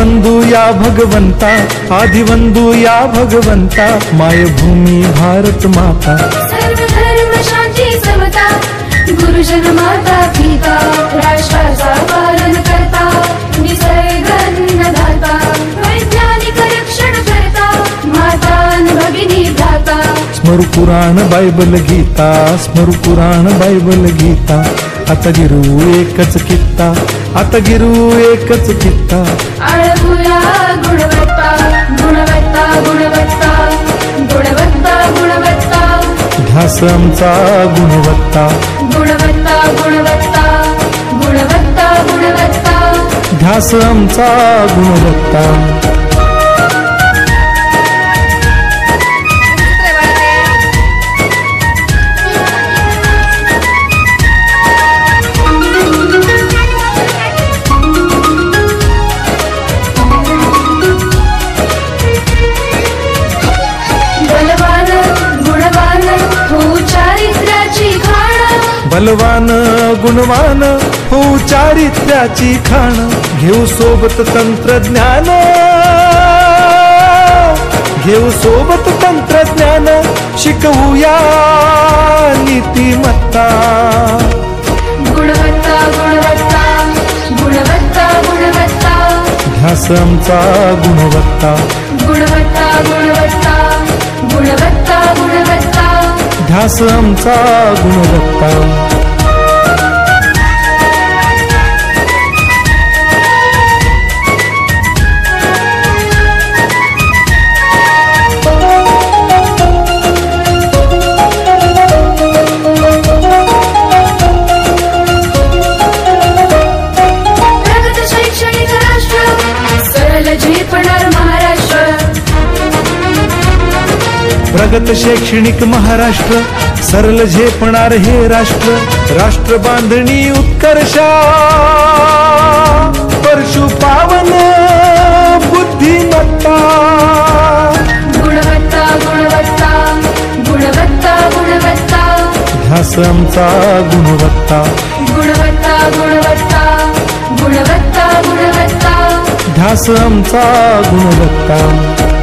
आदिवंदू या भगवंता, आदिवंदू या भगवंता, मायभूमी भारत माता। सर्व धर्म शांती समता, गुरुजन माता पिता, राष्ट्राचा पालन करता, निसर्ग अन्नदाता, वैज्ञानिक रक्षण करता, माता भगिनी भ्राता। स्मरू पुराण बायबल गीता, स्मरू पुराण बायबल गीता, आता गिरू एकच कित्ता, आता गिरू एकच कित्ता। आळगुया गुणवत्ता, गुणवत्ता, गुणवत्ता, गुणवत्ता, गुणवत्ता, ध्यास आमचा गुणवत्ता, गुणवत्ता, गुणवत्ता, गुणवत्ता, गुणवत्ता, ध्यास आमचा गुणवत्ता। बलवान गुणवान हो चारित्र्याची खाण, घेऊ सोबत तंत्रज्ञान, घेऊ सोबत तंत्रज्ञान, शिकवूया नीतिमत्ता। गुणवत्ता, गुणवत्ता, गुणवत्ता, गुणवत्ता, ध्यास आमचा गुणवत्ता, गुणवत्ता, गुणवत्ता, गुणवत्ता, गुणवत्ता, ध्यास आमचा गुणवत्ता। प्रगत शैक्षणिक राष्ट्र, सरल झेपणार महाराष्ट्र। प्रगत शैक्षणिक महाराष्ट्र, सरल झेपणार हे राष्ट्र, राष्ट्र बांधणी उत्कर्षा, परशु पावन बुद्धिमत्ता। गुणवत्ता, गुणवत्ता, गुणवत्ता, गुणवत्ता, ध्यास आमचा गुणवत्ता, गुणवत्ता, गुणवत्ता, गुणवत्ता, गुणवत्ता, ध्यास आमचा गुणवत्ता।